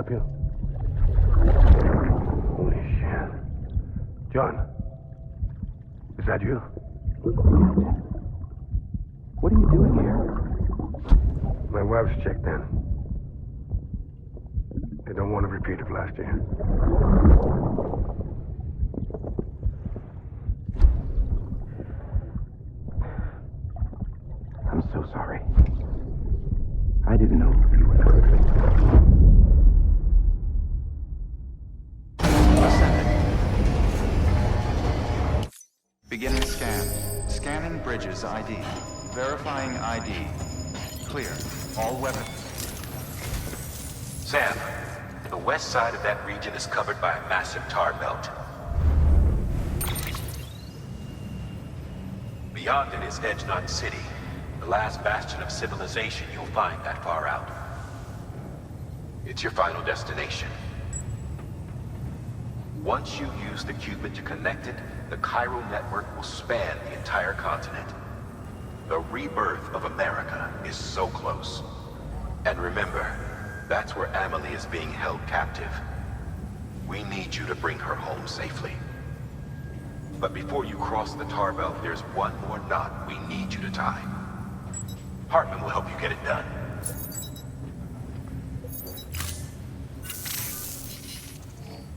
help you? Holy shit. John, is that you? What are you doing here? My wife's checked in. They don't want to repeat of last year. I'm so sorry. I didn't know you were going to. Beginning scan. Scanning bridges ID. Verifying ID. Clear. All weapons. Sam, the west side of that region is covered by a massive tar belt. Beyond it is Edgenot City, the last bastion of civilization you'll find that far out. It's your final destination. Once you use the qubit to connect it, the chiral network will span the entire continent. The rebirth of America is so close. And remember, that's where Amelie is being held captive. We need you to bring her home safely. But before you cross the tar belt, there's one more knot we need you to tie. Hartman will help you get it done.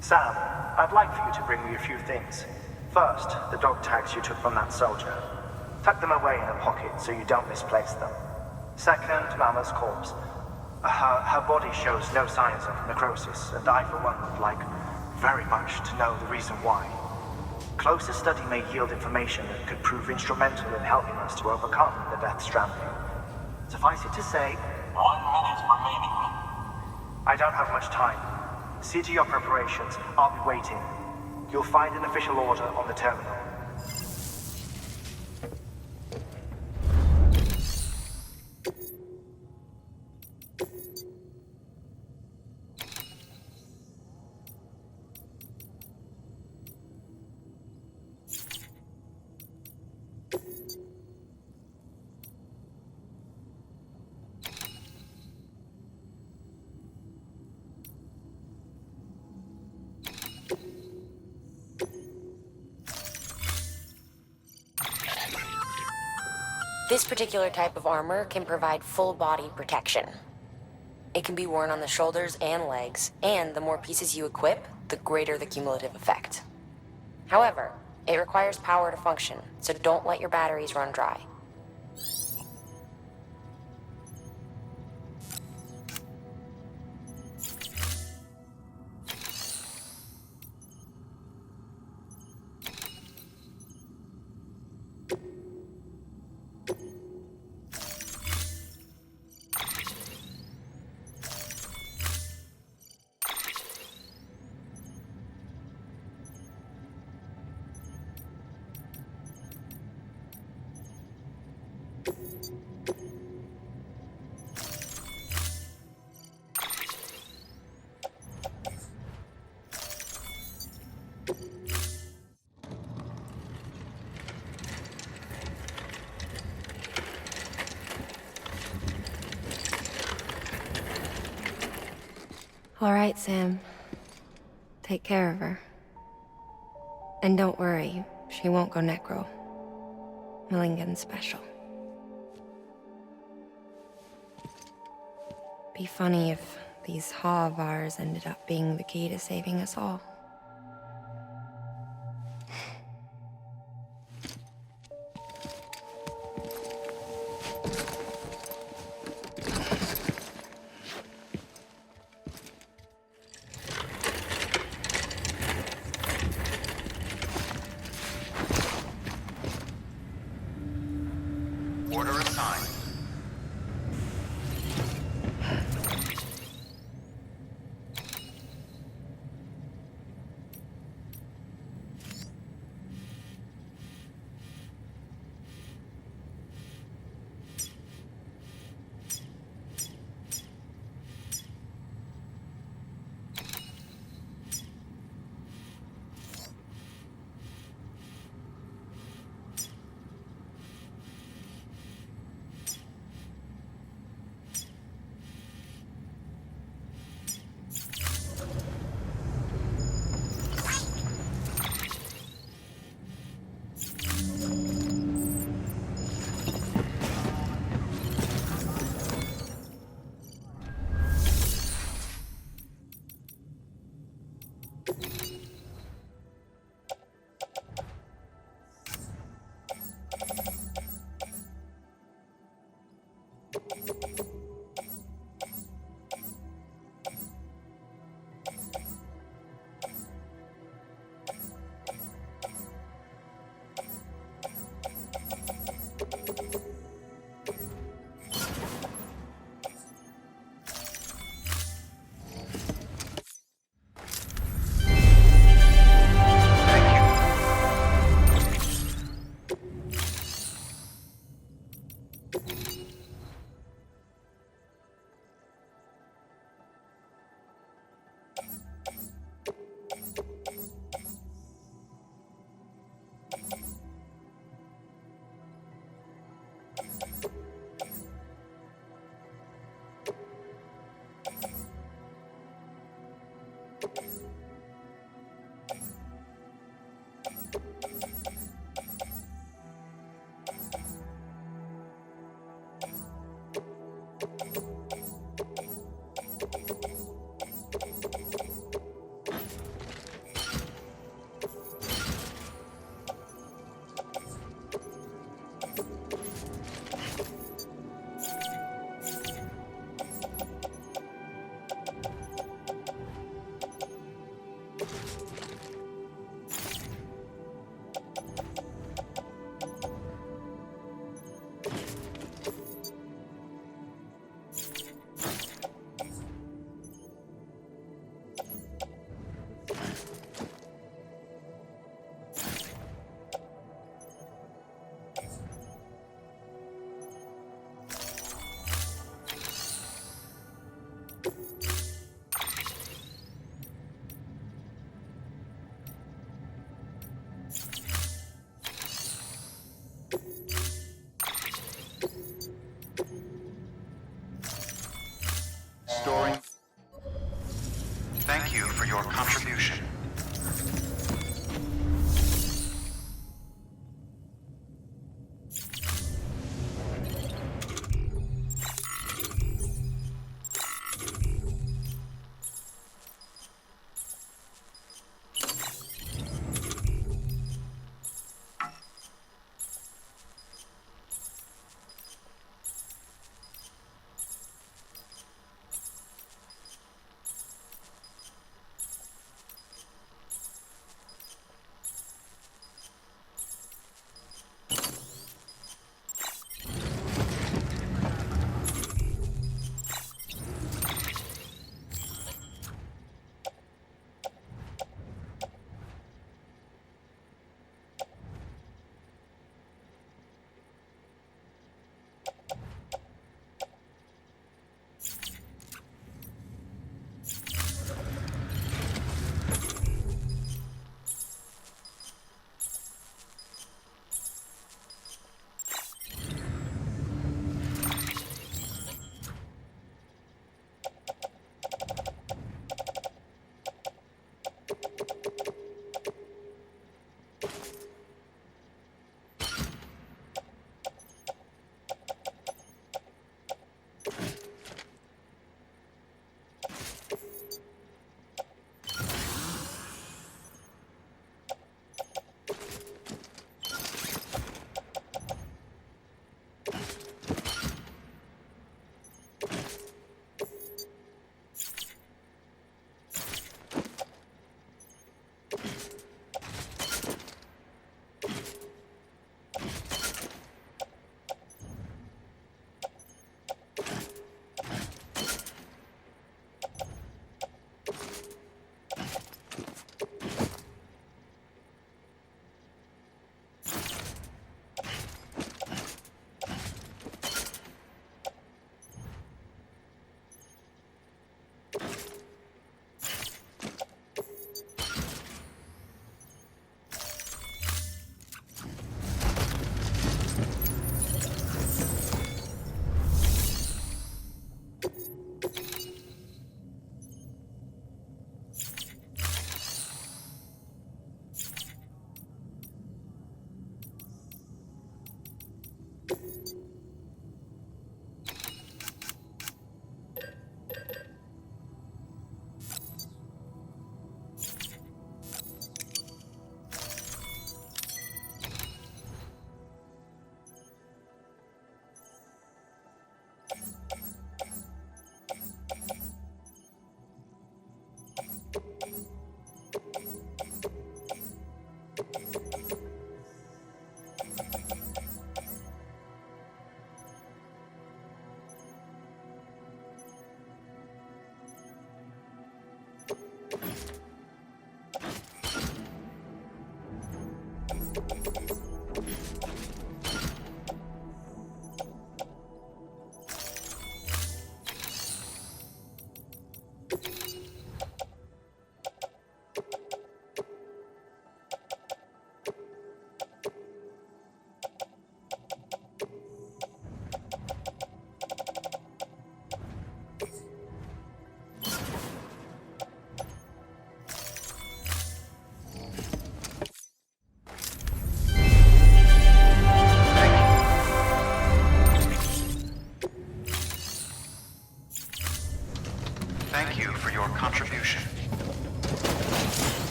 Sam, I'd like for you to bring me a few things. First, the dog tags you took from that soldier. Tuck them away in a pocket so you don't misplace them. Second, Mama's corpse. Her body shows no signs of necrosis, and I, for one, would like very much to know the reason why. Closer study may yield information that could prove instrumental in helping us to overcome the Death Stranding. Suffice it to say, 1 minute remaining. I don't have much time. See to your preparations. I'll be waiting. You'll find an official order on the terminal. This particular type of armor can provide full body protection. It can be worn on the shoulders and legs, and the more pieces you equip, the greater the cumulative effect. However, it requires power to function, so don't let your batteries run dry. All right, Sam. Take care of her. And don't worry, she won't go necro. Millingan's special. Be funny if these Ha of ours ended up being the key to saving us all. Order assigned.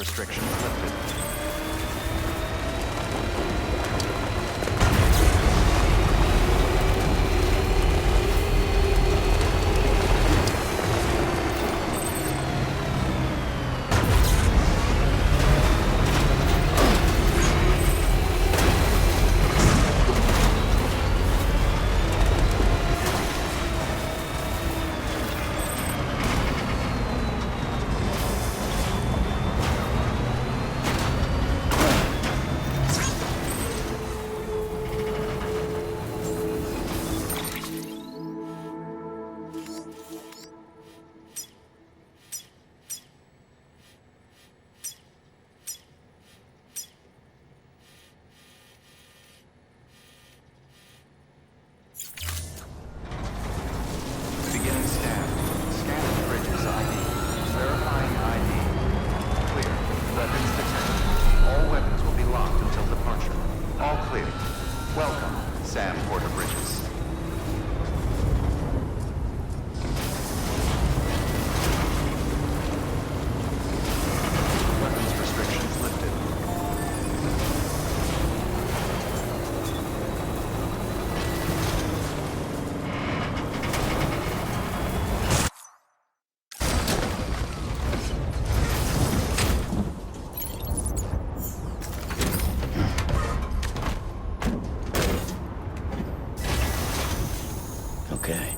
restrictions lifted. Okay.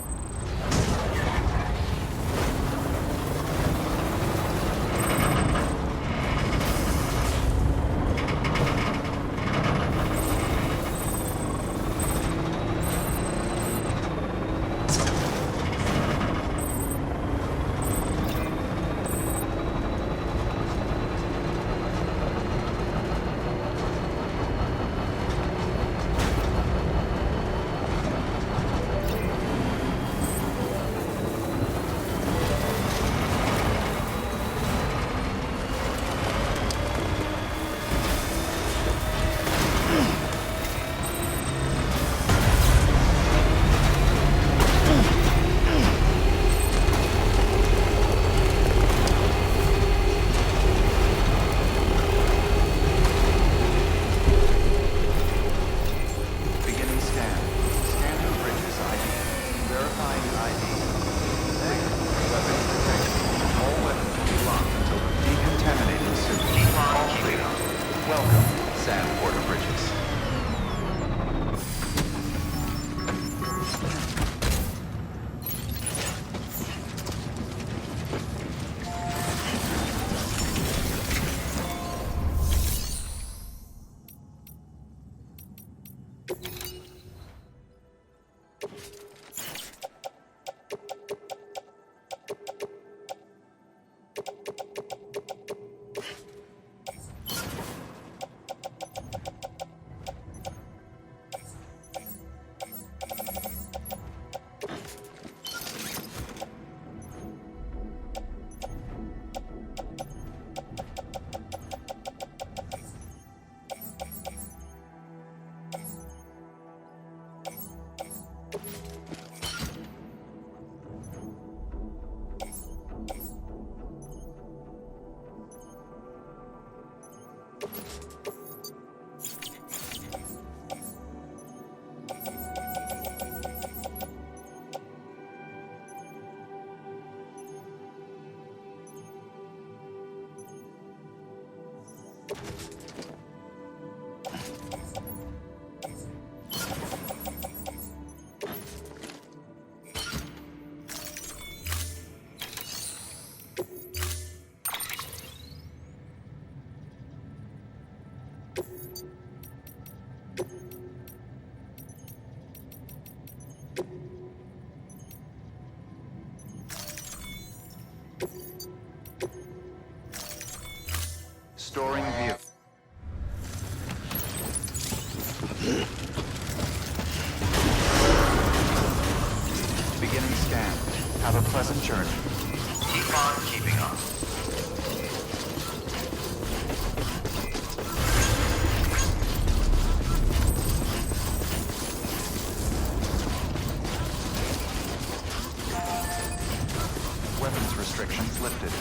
Storing view. Beginning scan. Have a pleasant journey. Keep on keeping on. Weapons restrictions lifted.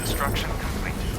Construction complete.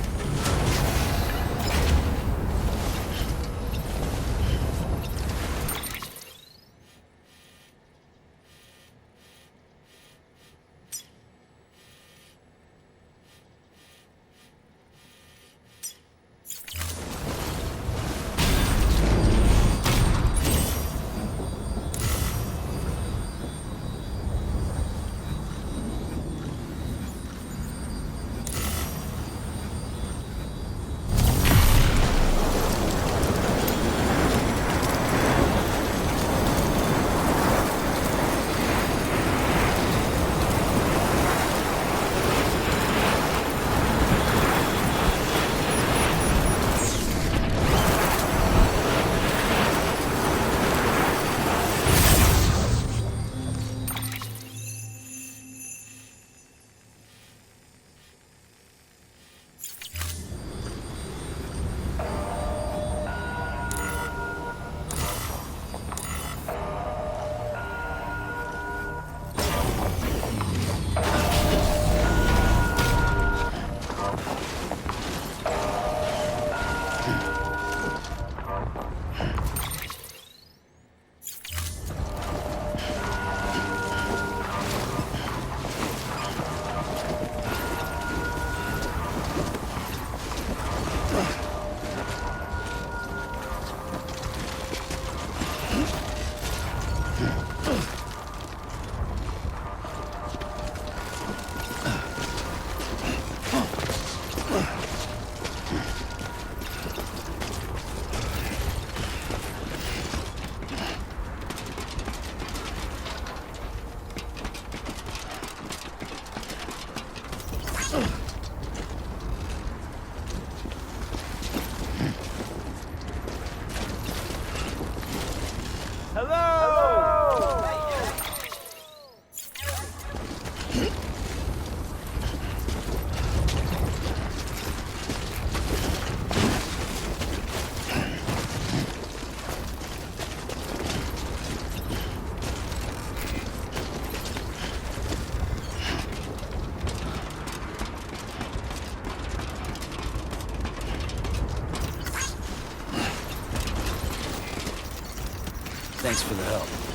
Thanks for the help.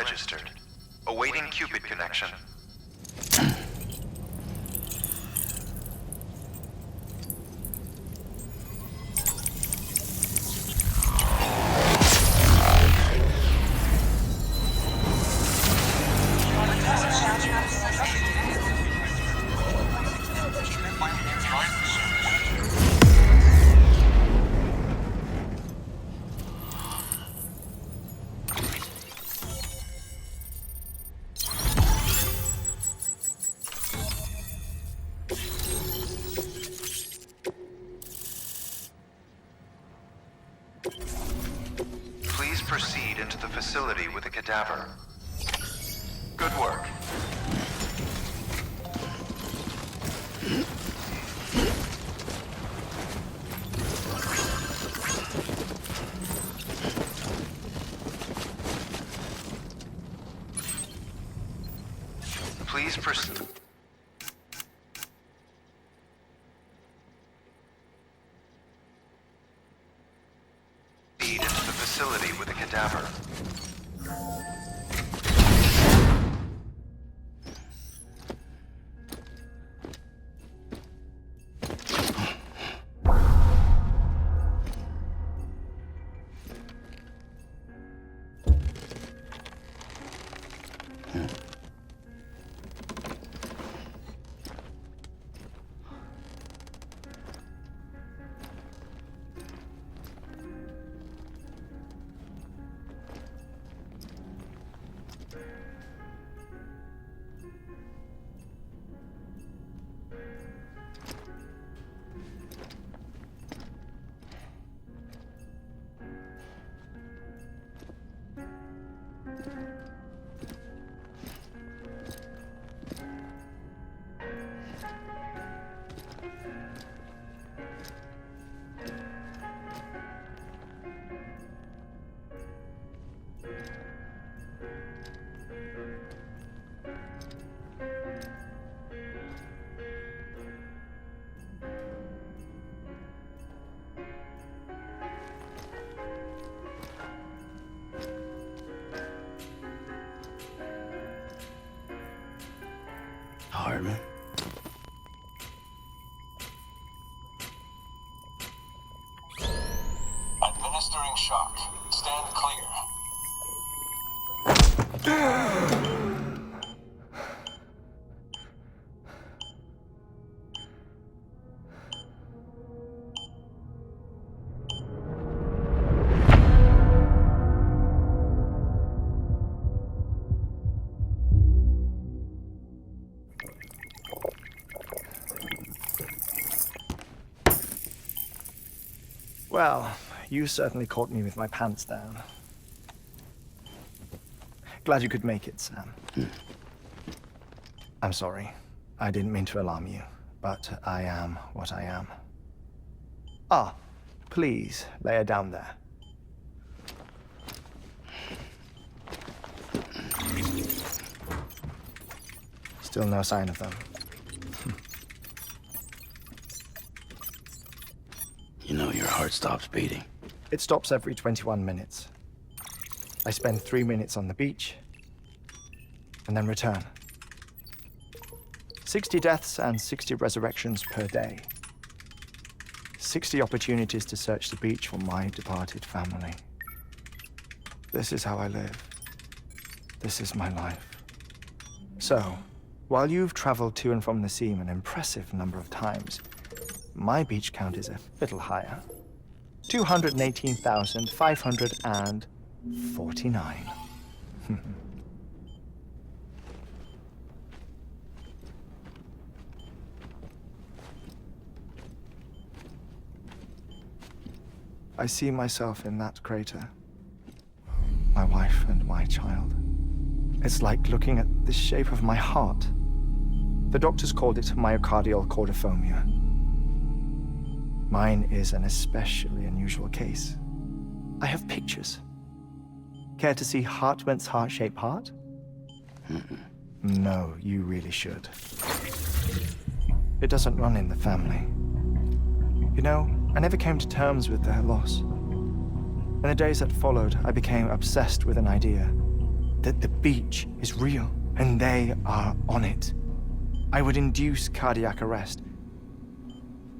registered. Awaiting Cupid connection. Please proceed into the facility with the cadaver. Good work. Please proceed. Into the facility with a cadaver. Hartman. Administering shock. Stand clear. Well, you certainly caught me with my pants down. Glad you could make it, Sam. I'm sorry. I didn't mean to alarm you, but I am what I am. Ah, please, lay her down there. Still no sign of them. You know your heart stops beating. It stops every 21 minutes. I spend 3 minutes on the beach, and then return. 60 deaths and 60 resurrections per day. 60 opportunities to search the beach for my departed family. This is how I live. This is my life. So, while you've traveled to and from the seam an impressive number of times, my beach count is a little higher. 218,549. I see myself in that crater. My wife and my child. It's like looking at the shape of my heart. The doctors called it myocardial cordiformia. Mine is an especially unusual case. I have pictures. Care to see Hartman's heart-shaped heart? No, you really should. It doesn't run in the family. You know, I never came to terms with their loss. In the days that followed, I became obsessed with an idea. that the beach is real and they are on it, I would induce cardiac arrest,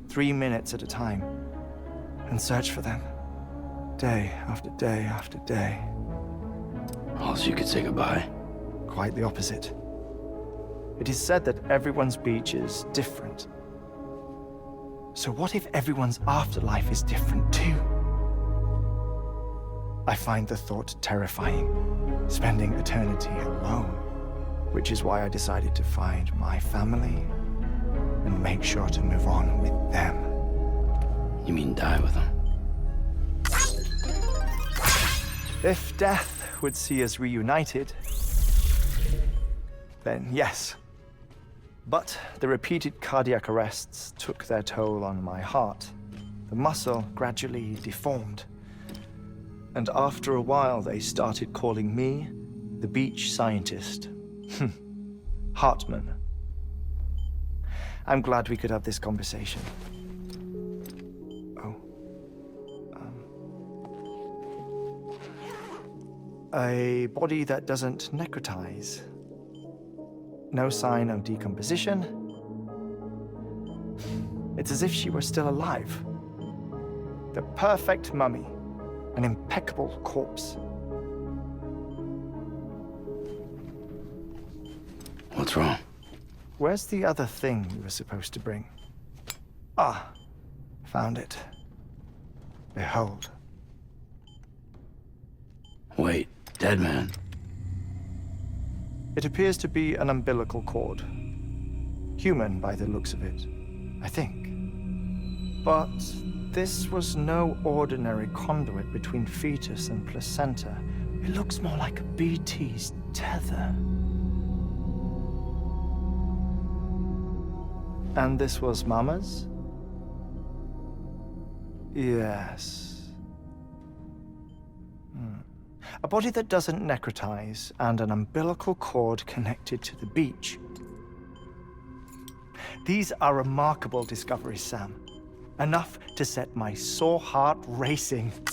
3 minutes at a time, and search for them, day after day after day. Also, you could say goodbye. Quite the opposite. It is said that everyone's beach is different. So what if everyone's afterlife is different too? I find the thought terrifying, spending eternity alone, which is why I decided to find my family and make sure to move on with them. You mean die with them? If death would see us reunited, then yes. But the repeated cardiac arrests took their toll on my heart. The muscle gradually deformed. And after a while, they started calling me the beach scientist. Hartman. I'm glad we could have this conversation. A body that doesn't necrotize. No sign of decomposition. It's as if she were still alive. The perfect mummy. An impeccable corpse. What's wrong? Where's the other thing you were supposed to bring? Ah, found it. Behold. Wait, dead man. It appears to be an umbilical cord. Human by the looks of it, I think. But this was no ordinary conduit between fetus and placenta. It looks more like a BT's tether. And this was Mama's? Yes. A body that doesn't necrotize and an umbilical cord connected to the beach. These are remarkable discoveries, Sam. Enough to set my sore heart racing. 5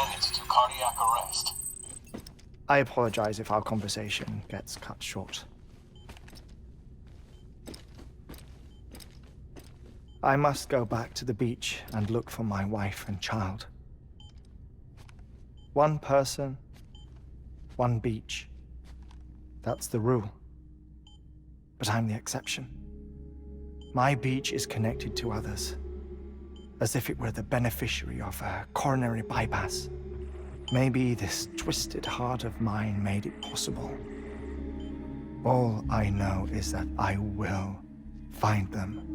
minutes to cardiac arrest. I apologize if our conversation gets cut short. I must go back to the beach and look for my wife and child. One person, one beach. That's the rule. But I'm the exception. My beach is connected to others, as if it were the beneficiary of a coronary bypass. Maybe this twisted heart of mine made it possible. All I know is that I will find them.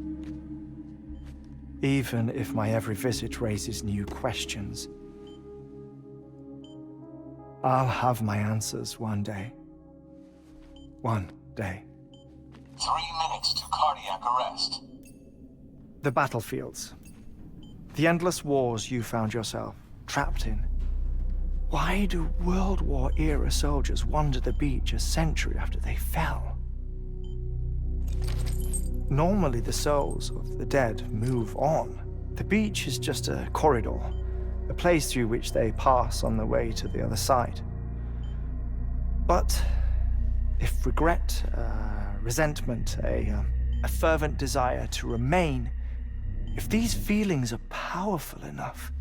Even if my every visit raises new questions, I'll have my answers one day. One day. 3 minutes to cardiac arrest. The battlefields. The endless wars you found yourself trapped in. Why do World War-era soldiers wander the beach a century after they fell? Normally the souls of the dead move on. The beach is just a corridor, a place through which they pass on the way to the other side. But if regret, resentment, a fervent desire to remain, if these feelings are powerful enough,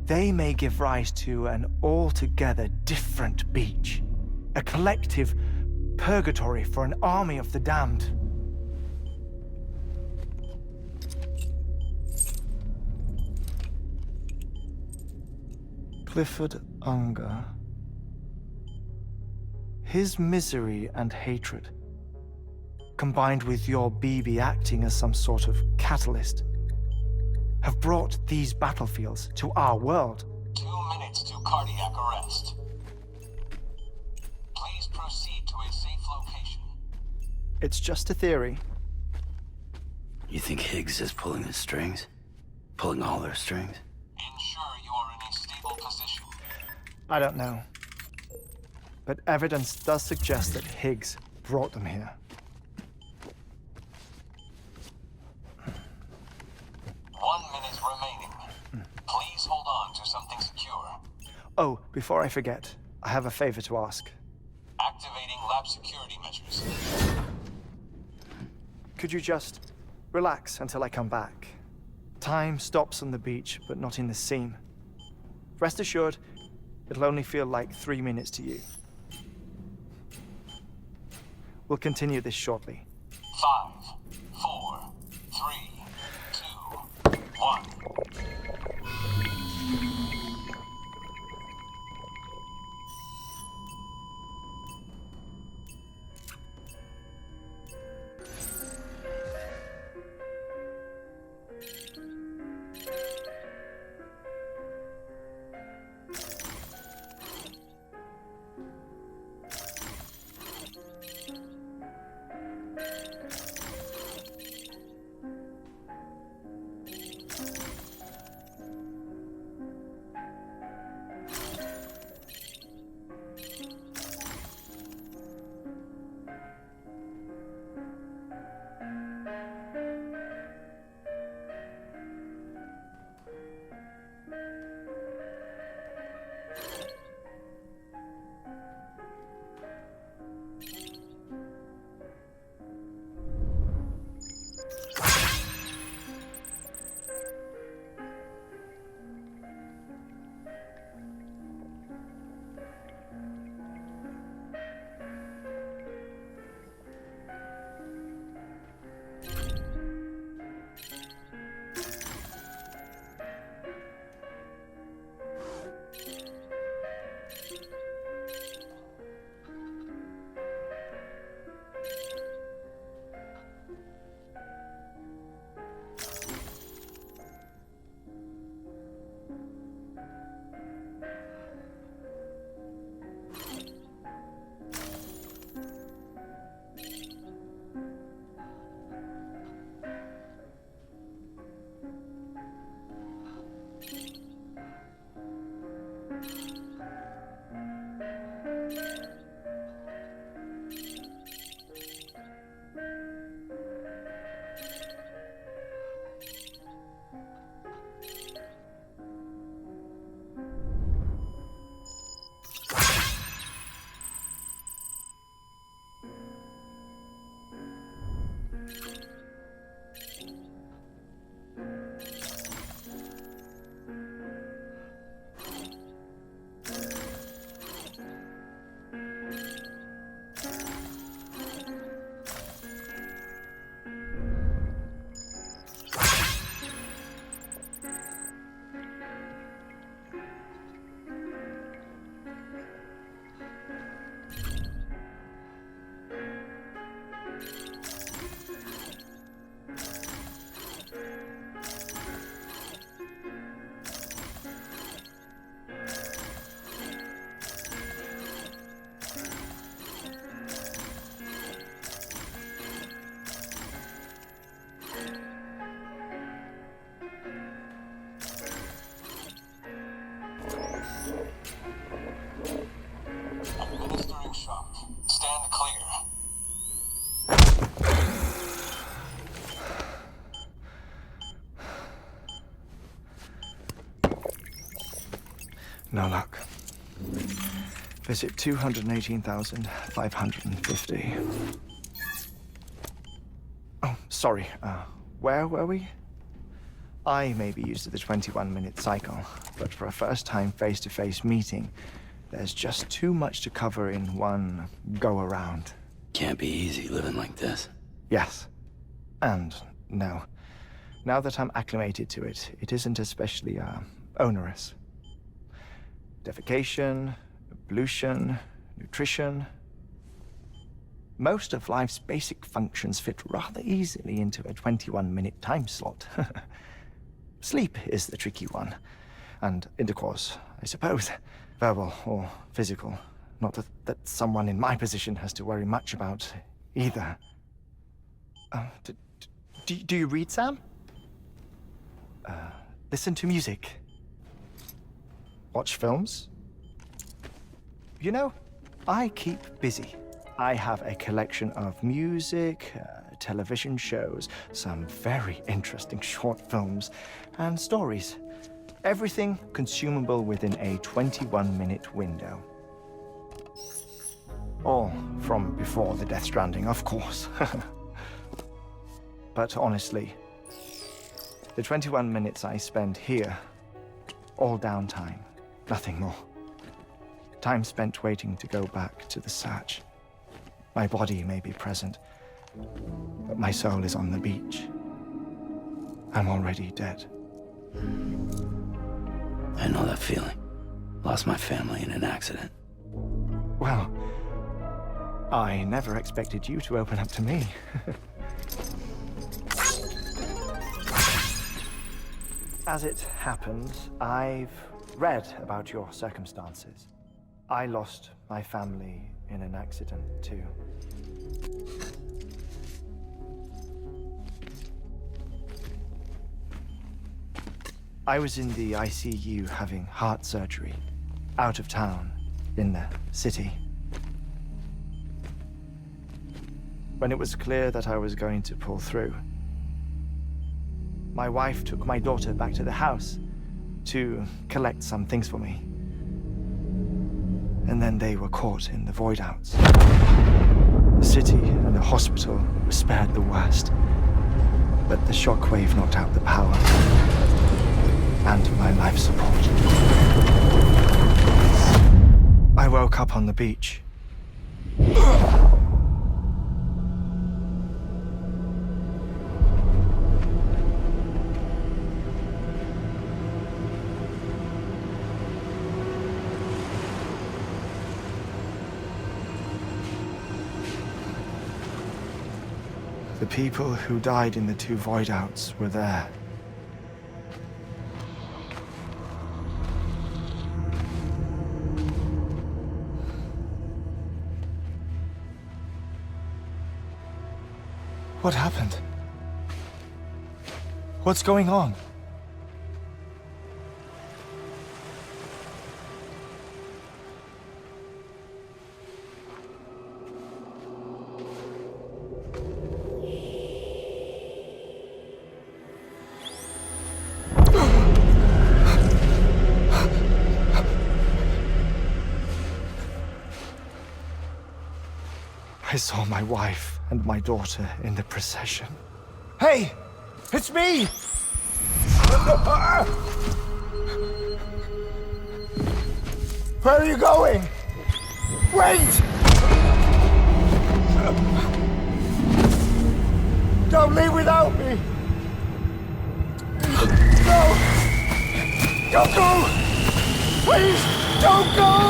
they may give rise to an altogether different beach, a collective purgatory for an army of the damned. Clifford Unger. His misery and hatred, combined with your BB acting as some sort of catalyst, have brought these battlefields to our world. 2 minutes to cardiac arrest. Please proceed to a safe location. It's just a theory. You think Higgs is pulling the strings? Pulling all their strings? Ensure you are in a stable position. I don't know. But evidence does suggest that Higgs brought them here. 1 minute remaining. Please hold on to something secure. Oh, before I forget, I have a favor to ask. Activating lab security measures. Could you just relax until I come back? Time stops on the beach, but not in the scene. Rest assured, it'll only feel like 3 minutes to you. We'll continue this shortly. 5, 4, 3, 2, 1. Administering shock. Stand clear. No luck. Visit 218,550. Oh, sorry. Where were we? I may be used to the 21-minute cycle, but for a first-time face-to-face meeting, there's just too much to cover in one go-around. Can't be easy living like this. Yes. And no. Now that I'm acclimated to it, it isn't especially, onerous. Defecation, ablution, nutrition. Most of life's basic functions fit rather easily into a 21-minute time slot. Sleep is the tricky one. And intercourse, I suppose. Verbal or physical. Not that someone in my position has to worry much about either. Do you read, Sam? Listen to music. Watch films? You know, I keep busy. I have a collection of music, television shows, some very interesting short films, and stories. Everything consumable within a 21-minute window. All from before the Death Stranding, of course. But honestly, the 21 minutes I spend here, all downtime, nothing more. Time spent waiting to go back to the Satch. My body may be present, but my soul is on the beach. I'm already dead. I know that feeling. Lost my family in an accident. Well, I never expected you to open up to me. As it happens, I've read about your circumstances. I lost my family in an accident, too. I was in the ICU having heart surgery, out of town, in the city. When it was clear that I was going to pull through, my wife took my daughter back to the house to collect some things for me. And then they were caught in the void outs. The city and the hospital were spared the worst, but the shockwave knocked out the power and my life support. I woke up on the beach. The people who died in the 2 void outs were there. What happened? What's going on? I saw my wife and my daughter in the procession. Hey! It's me! Where are you going? Wait! Don't leave without me! No! Don't go! Please, don't go!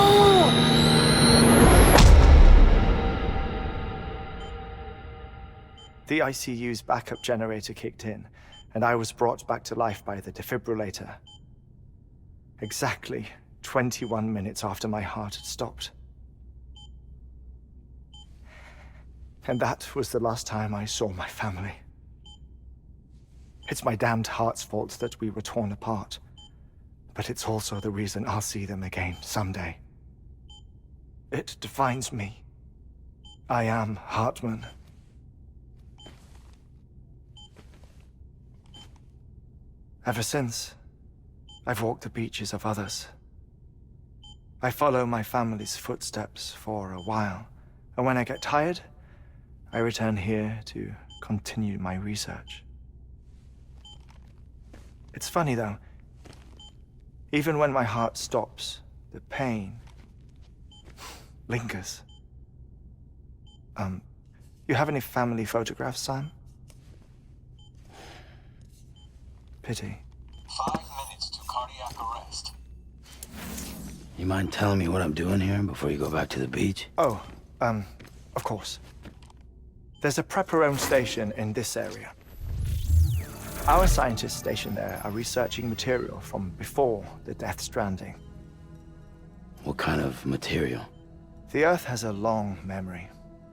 The ICU's backup generator kicked in, and I was brought back to life by the defibrillator. Exactly 21 minutes after my heart had stopped. And that was the last time I saw my family. It's my damned heart's fault that we were torn apart, but it's also the reason I'll see them again someday. It defines me. I am Hartman. Ever since, I've walked the beaches of others. I follow my family's footsteps for a while, and when I get tired, I return here to continue my research. It's funny though, even when my heart stops, the pain lingers. You have any family photographs, Sam? Pity. 5 minutes to cardiac arrest. You mind telling me what I'm doing here before you go back to the beach? Oh, of course. There's a Prepperone station in this area. Our scientists stationed there are researching material from before the Death Stranding. What kind of material? The Earth has a long memory.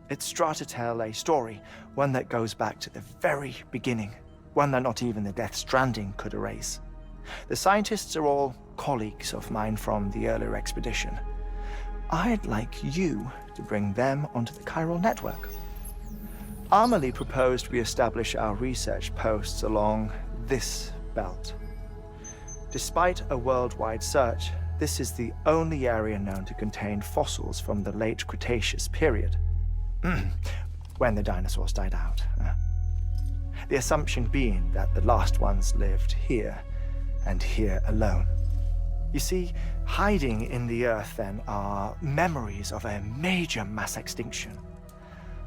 It's trying to tell a story, one that goes back to the very beginning. One that not even the Death Stranding could erase. The scientists are all colleagues of mine from the earlier expedition. I'd like you to bring them onto the chiral network. Amelie proposed we establish our research posts along this belt. Despite a worldwide search, this is the only area known to contain fossils from the late Cretaceous period, when the dinosaurs died out. The assumption being that the last ones lived here, and here alone. You see, hiding in the Earth then are memories of a major mass extinction.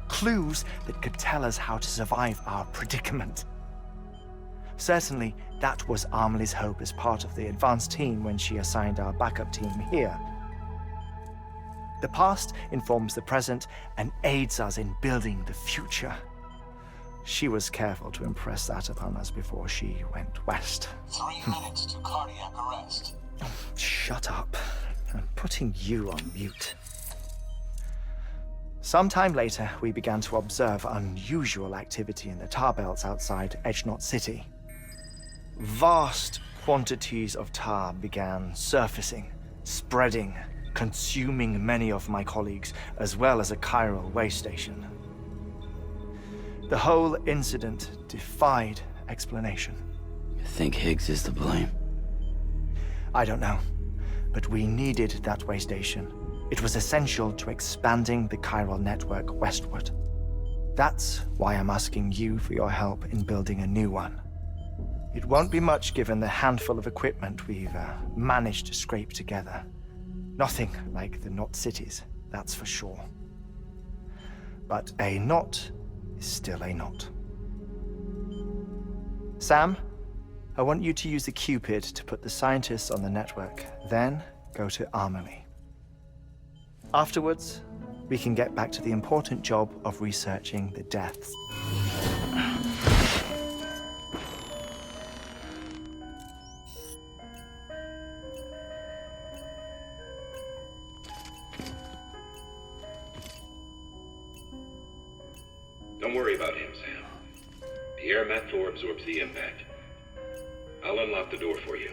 Clues that could tell us how to survive our predicament. Certainly, that was Amelie's hope as part of the advanced team when she assigned our backup team here. The past informs the present and aids us in building the future. She was careful to impress that upon us before she went west. 3 minutes to cardiac arrest. Oh, shut up. I'm putting you on mute. Sometime later, we began to observe unusual activity in the tar belts outside Edgenot City. Vast quantities of tar began surfacing, spreading, consuming many of my colleagues, as well as a chiral waste station. The whole incident defied explanation. You think Higgs is to blame? I don't know, but we needed that way station. It was essential to expanding the chiral network westward. That's why I'm asking you for your help in building a new one. It won't be much given the handful of equipment we've managed to scrape together. Nothing like the knot cities, that's for sure. But a knot is still a knot. Sam, I want you to use the Cupid to put the scientists on the network, then go to Amelie. Afterwards, we can get back to the important job of researching the deaths. Don't worry about him, Sam. The air mat floor absorbs the impact. I'll unlock the door for you.